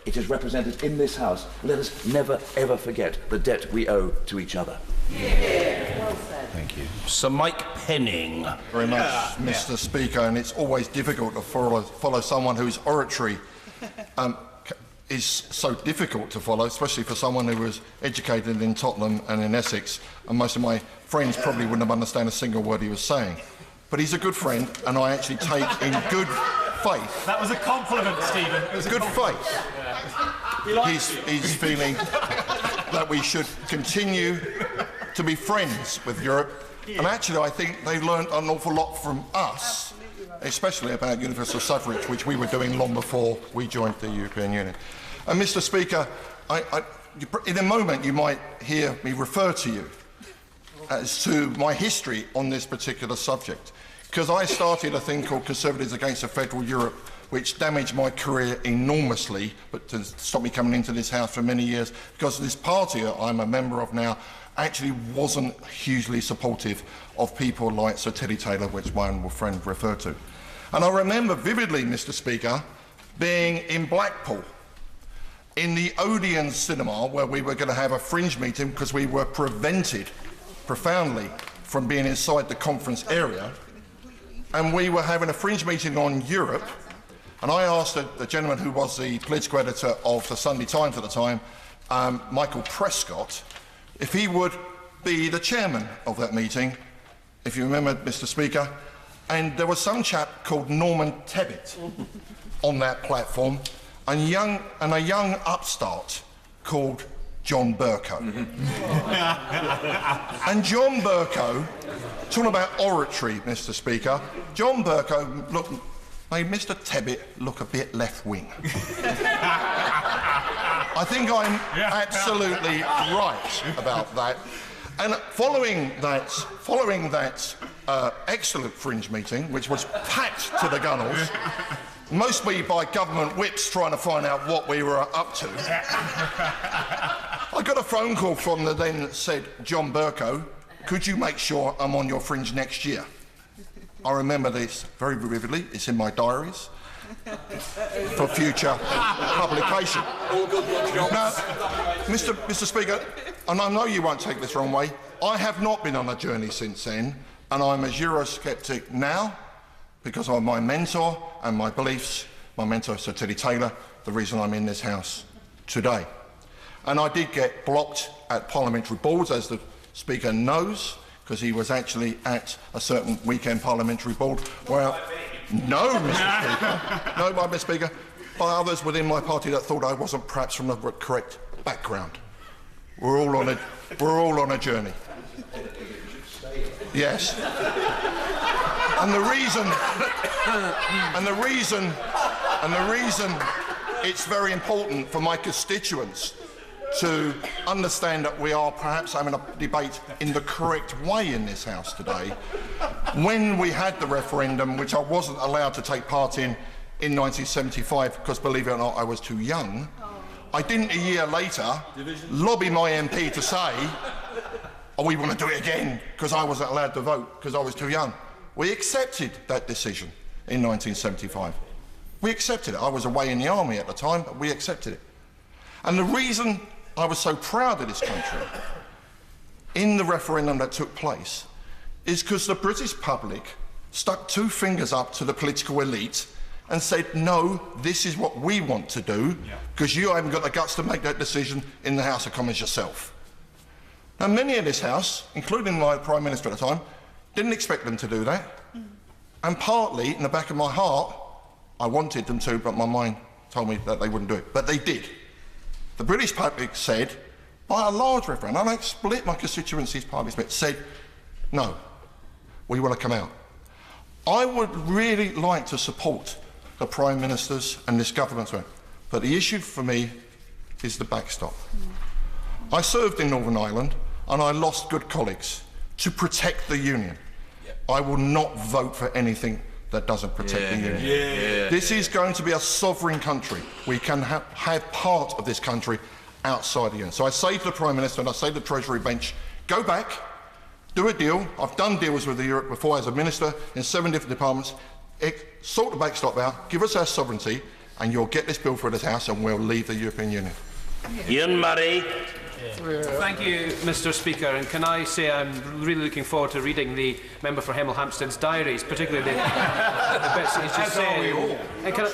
it is represented in this House. Let us never, ever forget the debt we owe to each other. Yeah. Well said. Thank you. Sir Mike Penning. Very much, Mr. Speaker, and it's always difficult to follow someone whose oratory is so difficult to follow, especially for someone who was educated in Tottenham and in Essex, and most of my friends probably wouldn't have understood a single word he was saying. But he's a good friend, and I actually take in good faith. That was a compliment, Stephen. It was good faith. Yeah. He's feeling that we should continue to be friends with Europe, and actually I think they learned an awful lot from us, especially about universal suffrage, which we were doing long before we joined the European Union. And Mr. Speaker, in a moment you might hear me refer to you as to my history on this particular subject, because I started a thing called Conservatives Against a Federal Europe, which damaged my career enormously, but to stop me coming into this House for many years, because this party that I'm a member of now actually wasn't hugely supportive of people like Sir Teddy Taylor, which my honourable friend referred to. And I remember vividly, Mr. Speaker, being in Blackpool, in the Odeon cinema, where we were going to have a fringe meeting because we were prevented profoundly from being inside the conference area, and we were having a fringe meeting on Europe, and I asked the gentleman who was the political editor of the Sunday Times at the time, Michael Prescott, if he would be the chairman of that meeting, if you remember, Mr. Speaker, and there was some chap called Norman Tebbit on that platform, and a young upstart called John Bercow. And John Bercow, talking about oratory, Mr. Speaker, John Bercow made Mr. Tebbit look a bit left-wing. I think I'm absolutely right about that. And following that excellent fringe meeting, which was packed to the gunnels, mostly by government whips trying to find out what we were up to, I got a phone call from the then that said, John Bercow, could you make sure I'm on your fringe next year? I remember this very vividly. It's in my diaries for future publication. Now, Mr. Speaker, and I know you won't take this wrong way, I have not been on a journey since then, and I'm a Eurosceptic now because of my mentor and my beliefs. My mentor, Sir Teddy Taylor, the reason I'm in this House today. And I did get blocked at parliamentary boards, as the Speaker knows, because he was actually at a certain weekend parliamentary board where... No, Mr. Speaker. No, Mr. Speaker. By others within my party that thought I wasn't perhaps from the correct background. We're all on a journey. Yes. And the reason it's very important for my constituents to understand that we are perhaps having a debate in the correct way in this House today. When we had the referendum, which I wasn't allowed to take part in 1975, because believe it or not, I was too young, I didn't a year later lobby my MP to say, oh, we want to do it again, because I wasn't allowed to vote, because I was too young. We accepted that decision in 1975. We accepted it. I was away in the army at the time, but we accepted it. And the reason I was so proud of this country in the referendum that took place is because the British public stuck two fingers up to the political elite and said, no, this is what we want to do, because you haven't got the guts to make that decision in the House of Commons yourself. Now, many in this House, including my Prime Minister at the time, didn't expect them to do that. And partly, in the back of my heart, I wanted them to, but my mind told me that they wouldn't do it. But they did. The British public said, by a large referendum, and I split my constituencies partly split, said, no, we want to come out. I would really like to support the Prime Ministers and this government, but the issue for me is the backstop. I served in Northern Ireland and I lost good colleagues to protect the Union. I will not vote for anything that doesn't protect the Union. This is going to be a sovereign country. We can have part of this country outside the Union. So I say to the Prime Minister and I say to the Treasury bench, go back, do a deal. I've done deals with Europe before as a minister in 7 different departments. Sort the backstop out, give us our sovereignty, and you'll get this bill through this House and we'll leave the European Union. Ian Murray. Thank you, Mr. Speaker. And can I say I'm really looking forward to reading the member for Hemel Hempstead's diaries, particularly the bits that he's just said. And can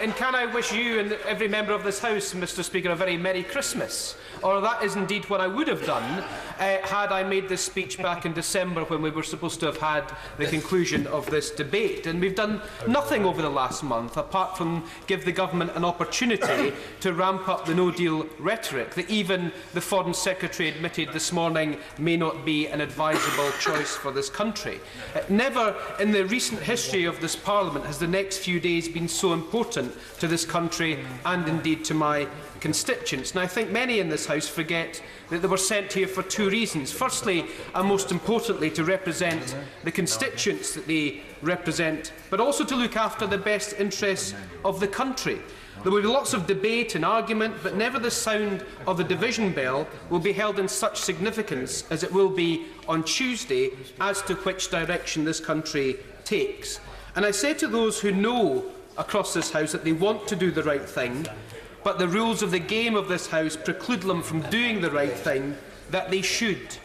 and can I wish you and every member of this House, Mr. Speaker, a very Merry Christmas? Or that is indeed what I would have done had I made this speech back in December when we were supposed to have had the conclusion of this debate. And we've done nothing over the last month apart from give the government an opportunity to ramp up the no-deal rhetoric that even the Foreign Secretary admitted this morning may not be an advisable choice for this country. Never in the recent history of this Parliament has the next few days been so important to this country and indeed to my constituents. And I think many in this House forget that they were sent here for two reasons. Firstly, and most importantly, to represent the constituents that they represent, but also to look after the best interests of the country. There will be lots of debate and argument, but never the sound of the division bell will be held in such significance as it will be on Tuesday as to which direction this country takes. And I say to those who know across this House that they want to do the right thing, but the rules of the game of this House preclude them from doing the right thing, that they should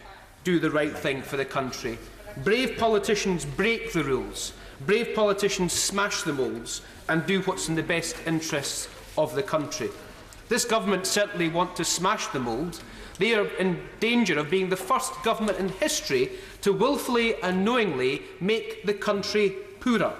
do the right thing for the country. Brave politicians break the rules. Brave politicians smash the moulds and do what's in the best interests of the country. This government certainly want to smash the mould. They are in danger of being the first government in history to wilfully and knowingly make the country poorer.